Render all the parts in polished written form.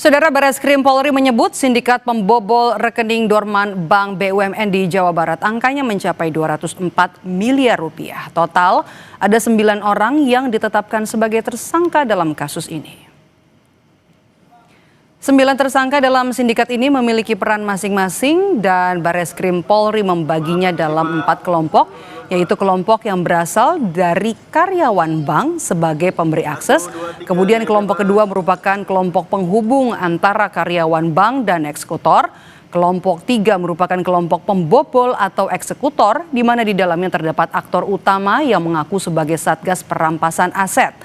Saudara, Barreskrim Polri menyebut sindikat pembobol rekening dorman Bank BUMN di Jawa Barat angkanya mencapai 204 miliar rupiah. Total ada 9 orang yang ditetapkan sebagai tersangka dalam kasus ini. 9 tersangka dalam sindikat ini memiliki peran masing-masing dan Barreskrim Polri membaginya dalam 4 kelompok, yaitu kelompok yang berasal dari karyawan bank sebagai pemberi akses, kemudian kelompok kedua merupakan kelompok penghubung antara karyawan bank dan eksekutor, kelompok 3 merupakan kelompok pembobol atau eksekutor, di mana di dalamnya terdapat aktor utama yang mengaku sebagai Satgas Perampasan Aset.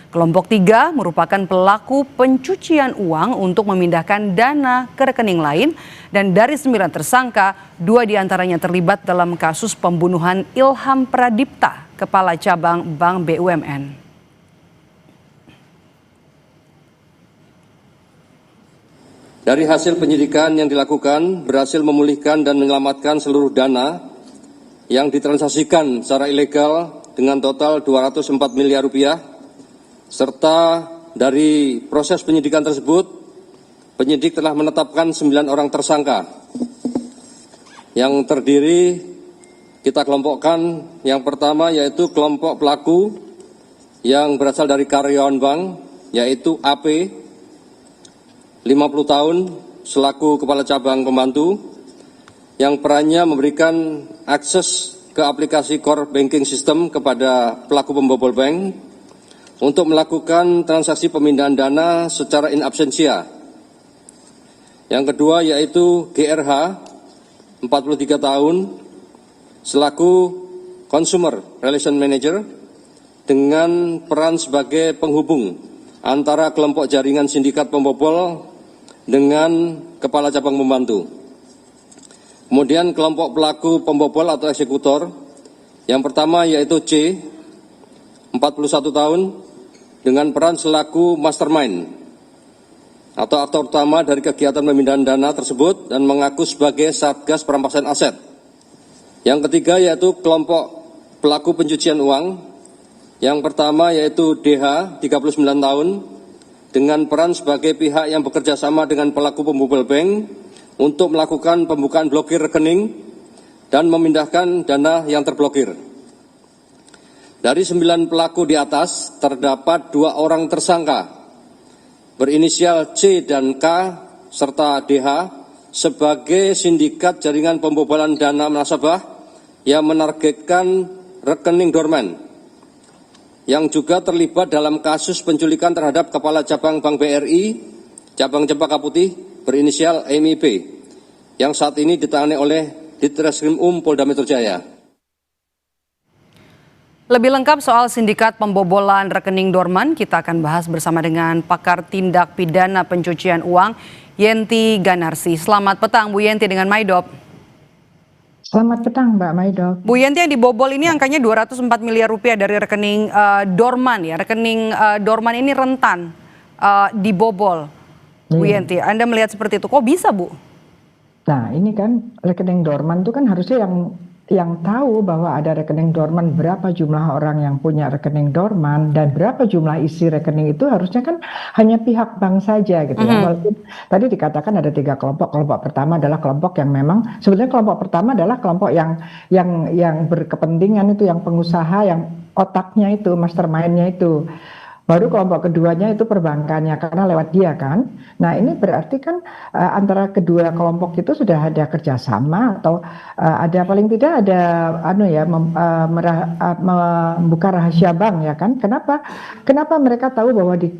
Kelompok 3 merupakan pelaku pencucian uang untuk memindahkan dana ke rekening lain, dan dari 9 tersangka, 2 diantaranya terlibat dalam kasus pembunuhan Ilham Pradipta, Kepala Cabang Bank BUMN. Dari hasil penyidikan yang dilakukan, berhasil memulihkan dan menyelamatkan seluruh dana yang ditransaksikan secara ilegal dengan total 204 miliar rupiah. Serta dari proses penyidikan tersebut, penyidik telah menetapkan 9 orang tersangka yang terdiri kita kelompokkan. Yang pertama yaitu kelompok pelaku yang berasal dari karyawan bank, yaitu AP, 50 tahun, selaku kepala cabang pembantu, yang perannya memberikan akses ke aplikasi core banking system kepada pelaku pembobol bank untuk melakukan transaksi pemindahan dana secara in absentia. Yang kedua yaitu GRH, 43 tahun, selaku Consumer Relation Manager dengan peran sebagai penghubung antara kelompok jaringan sindikat pembobol dengan kepala cabang pembantu. Kemudian kelompok pelaku pembobol atau eksekutor, yang pertama yaitu C, 41 tahun, dengan peran selaku mastermind atau aktor utama dari kegiatan pemindahan dana tersebut dan mengaku sebagai Satgas Perampasan Aset. Yang ketiga yaitu kelompok pelaku pencucian uang. Yang pertama yaitu DH, 39 tahun, dengan peran sebagai pihak yang bekerja sama dengan pelaku pembobol bank untuk melakukan pembukaan blokir rekening dan memindahkan dana yang terblokir. Dari 9 pelaku di atas, terdapat 2 orang tersangka berinisial C dan K serta DH sebagai sindikat jaringan pembobolan dana nasabah yang menargetkan rekening dorman, yang juga terlibat dalam kasus penculikan terhadap Kepala Cabang Bank BRI, Cabang Cempaka Putih, berinisial MIP, yang saat ini ditangani oleh Ditreskrim Polda Metro Jaya. Lebih lengkap soal sindikat pembobolan rekening dorman, kita akan bahas bersama dengan pakar tindak pidana pencucian uang, Yenti Ganarsi. Selamat petang Bu Yenti dengan Maidop. Selamat petang Mbak Maidop. Bu Yenti, yang dibobol ini angkanya 204 miliar rupiah dari rekening dorman ya. Rekening dorman ini rentan dibobol. Bu Yenti, Anda melihat seperti itu, kok bisa Bu? Nah ini kan rekening dorman itu kan harusnya yang tahu bahwa ada rekening dorman, berapa jumlah orang yang punya rekening dorman dan berapa jumlah isi rekening itu harusnya kan hanya pihak bank saja gitu ya. Walaupun tadi dikatakan ada 3 kelompok. Kelompok pertama adalah kelompok yang memang sebenarnya kelompok pertama adalah kelompok yang berkepentingan, itu yang pengusaha, yang otaknya itu, mastermind-nya itu. Baru kelompok keduanya itu perbankannya, karena lewat dia kan. Nah ini berarti kan antara kedua kelompok itu sudah ada kerjasama atau ada paling tidak ada membuka rahasia bank ya kan. Kenapa mereka tahu bahwa di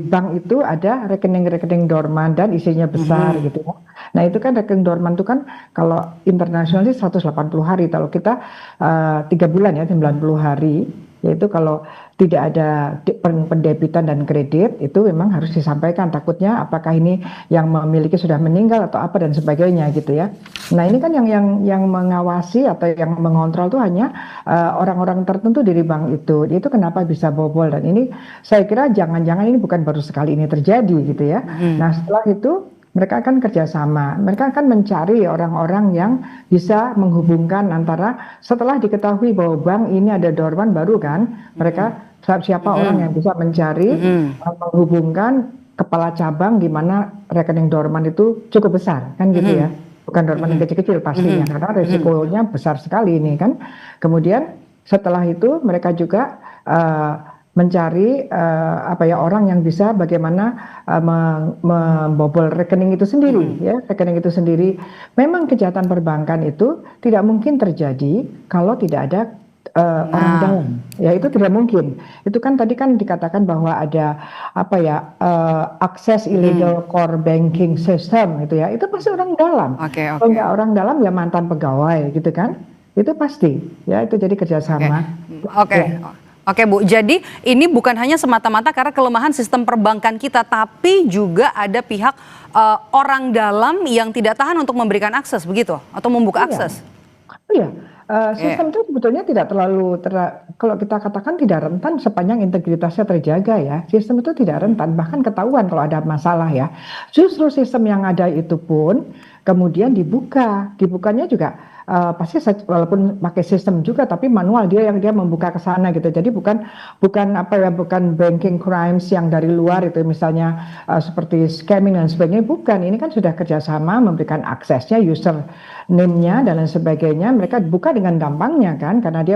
bank itu ada rekening-rekening dorman dan isinya besar gitu ya. Nah itu kan rekening dorman itu kan kalau internasional sih 180 hari, kalau kita 3 bulan ya, 90 hari. Yaitu kalau tidak ada pendebitan dan kredit itu memang harus disampaikan, takutnya apakah ini yang memiliki sudah meninggal atau apa dan sebagainya gitu ya. Nah ini kan yang mengawasi atau yang mengontrol itu hanya orang-orang tertentu dari bank itu kenapa bisa bobol, dan ini saya kira jangan-jangan ini bukan baru sekali ini terjadi gitu ya. Nah setelah itu mereka akan kerjasama, mereka akan mencari orang-orang yang bisa menghubungkan antara, setelah diketahui bahwa bank ini ada dorman baru kan, mereka siapa orang yang bisa mencari, menghubungkan kepala cabang di mana rekening dorman itu cukup besar kan gitu ya. Bukan dorman yang kecil-kecil pastinya karena resikonya besar sekali ini kan. Kemudian setelah itu mereka juga mencari apa ya orang yang bisa bagaimana membobol rekening itu sendiri ya, rekening itu sendiri. Memang kejahatan perbankan itu tidak mungkin terjadi kalau tidak ada orang dalam, ya itu tidak mungkin. Itu kan tadi kan dikatakan bahwa ada apa ya akses illegal core banking system gitu ya, itu pasti orang dalam. Kalau nggak orang dalam ya mantan pegawai gitu kan, itu pasti ya itu jadi kerjasama. Oke Bu, jadi ini bukan hanya semata-mata karena kelemahan sistem perbankan kita, tapi juga ada pihak orang dalam yang tidak tahan untuk memberikan akses begitu atau membuka akses. Iya. Sistem itu sebetulnya tidak terlalu kalau kita katakan tidak rentan sepanjang integritasnya terjaga ya. Sistem itu tidak rentan, bahkan ketahuan kalau ada masalah ya. Justru sistem yang ada itu pun kemudian dibukanya juga pasti walaupun pakai sistem juga tapi manual dia membuka ke sana gitu. Jadi bukan banking crimes yang dari luar itu misalnya seperti scamming dan sebagainya, bukan. Ini kan sudah kerjasama memberikan aksesnya, user name-nya dan lain sebagainya, mereka buka dengan gampangnya kan, karena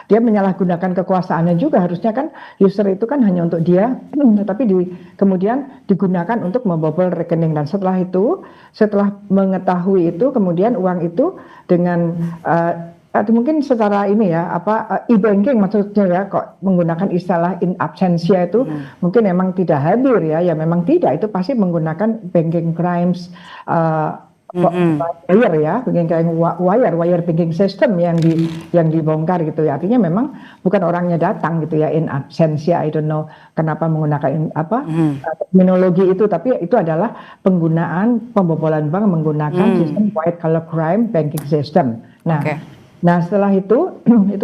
dia menyalahgunakan kekuasaannya juga. Harusnya kan user itu kan hanya untuk dia, tapi kemudian digunakan untuk membobol rekening. Dan setelah mengetahui itu, kemudian uang itu dengan mungkin secara ini ya e-banking maksudnya ya, kok menggunakan istilah in absentia itu mungkin memang tidak hadir ya memang tidak, itu pasti menggunakan banking crimes wire ya, wire banking system yang dibongkar gitu ya. Artinya memang bukan orangnya datang gitu ya, in absentia. I don't know kenapa menggunakan terminologi itu, tapi itu adalah penggunaan pembobolan bank menggunakan sistem white collar crime banking system. Nah setelah itu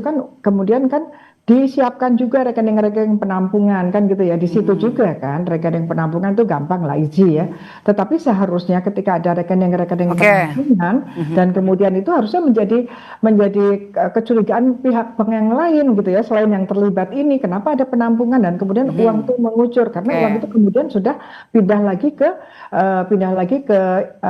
kan kemudian kan disiapkan juga rekening-rekening penampungan kan gitu ya, di situ juga kan rekening penampungan itu gampang lah, easy ya. Tetapi seharusnya ketika ada rekening-rekening penampungan dan kemudian itu harusnya menjadi kecurigaan pihak bank yang lain gitu ya, selain yang terlibat ini, kenapa ada penampungan dan kemudian uang itu mengucur, karena uang itu kemudian sudah pindah lagi ke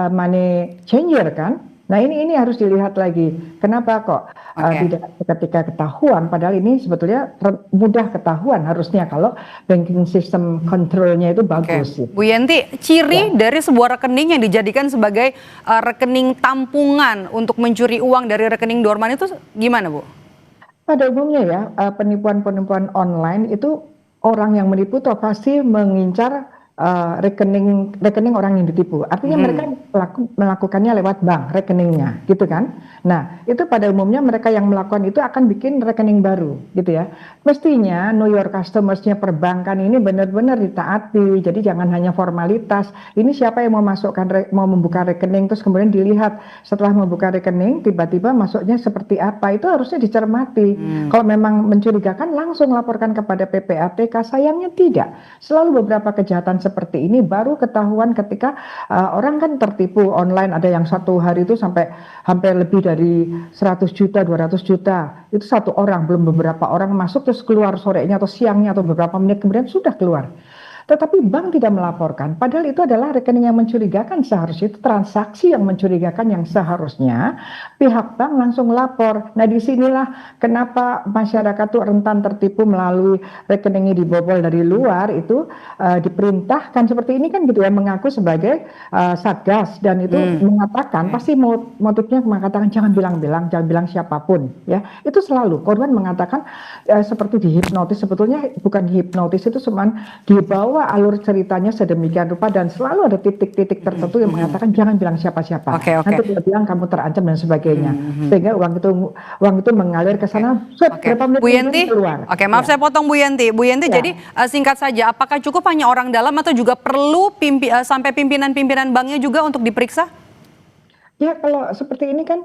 money changer kan. Nah ini harus dilihat lagi, kenapa kok tidak ketika ketahuan, padahal ini sebetulnya mudah ketahuan harusnya kalau banking system controlnya itu bagus. Bu Yenti, ciri dari sebuah rekening yang dijadikan sebagai rekening tampungan untuk mencuri uang dari rekening dorman itu gimana Bu? Pada umumnya ya penipuan-penipuan online itu orang yang menipu tuh pasti mengincar rekening orang yang ditipu. Artinya mereka melakukannya lewat bank rekeningnya gitu kan. Nah itu pada umumnya mereka yang melakukan itu akan bikin rekening baru gitu ya. Mestinya know your customers-nya perbankan ini benar-benar ditaati. Jadi jangan hanya formalitas. Ini siapa yang mau membuka rekening, terus kemudian dilihat setelah membuka rekening tiba-tiba masuknya seperti apa, itu harusnya dicermati. Kalau memang mencurigakan langsung laporkan kepada PPATK. Sayangnya tidak. Selalu beberapa kejahatan seperti ini baru ketahuan ketika orang kan tertipu online. Ada yang satu hari itu sampai hampir lebih dari 100 juta, 200 juta. Itu satu orang, belum beberapa orang masuk terus keluar sorenya atau siangnya atau beberapa menit kemudian sudah keluar. Tetapi bank tidak melaporkan, padahal itu adalah rekening yang mencurigakan, seharusnya itu transaksi yang mencurigakan yang seharusnya pihak bank langsung lapor. Nah disinilah kenapa masyarakat tuh rentan tertipu melalui rekeningnya dibobol dari luar, itu diperintahkan seperti ini kan gitu ya, mengaku sebagai satgas dan itu mengatakan pasti motifnya mengatakan jangan bilang siapapun ya, itu selalu korban mengatakan seperti dihipnotis. Sebetulnya bukan hipnotis, itu cuma dibawa alur ceritanya sedemikian rupa dan selalu ada titik-titik tertentu yang mengatakan jangan bilang siapa-siapa. Nanti dia bilang kamu terancam dan sebagainya. Sehingga uang itu mengalir ke sana berapa menit kemudian keluar. Maaf saya potong Bu Yenti. Bu Yenti, jadi singkat saja, apakah cukup hanya orang dalam atau juga perlu sampai pimpinan-pimpinan banknya juga untuk diperiksa? Ya kalau seperti ini kan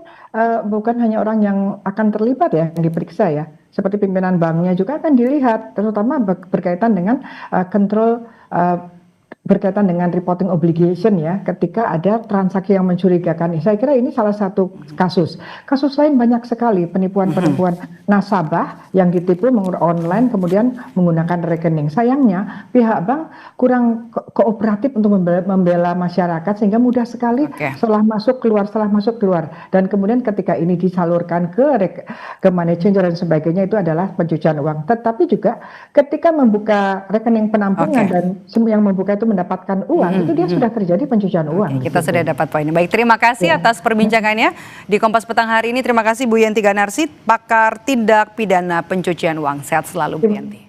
bukan hanya orang yang akan terlibat ya yang diperiksa ya. Seperti pimpinan banknya juga akan dilihat, terutama berkaitan dengan kontrol berkaitan dengan reporting obligation ya, ketika ada transaksi yang mencurigakan. Saya kira ini salah satu kasus. Kasus lain banyak sekali penipuan-penipuan nasabah yang ditipu online kemudian menggunakan rekening. Sayangnya pihak bank kurang kooperatif untuk membela masyarakat sehingga mudah sekali setelah masuk keluar. Dan kemudian ketika ini disalurkan ke money changer dan sebagainya itu adalah pencucian uang. Tetapi juga ketika membuka rekening penampungan dan yang membuka itu mendapatkan uang, itu dia sudah terjadi pencucian uang. Kita sudah dapat poinnya. Baik, terima kasih atas perbincangannya di Kompas Petang hari ini. Terima kasih Bu Yenti Ganarsi, pakar tindak pidana pencucian uang. Sehat selalu Bu Yenti.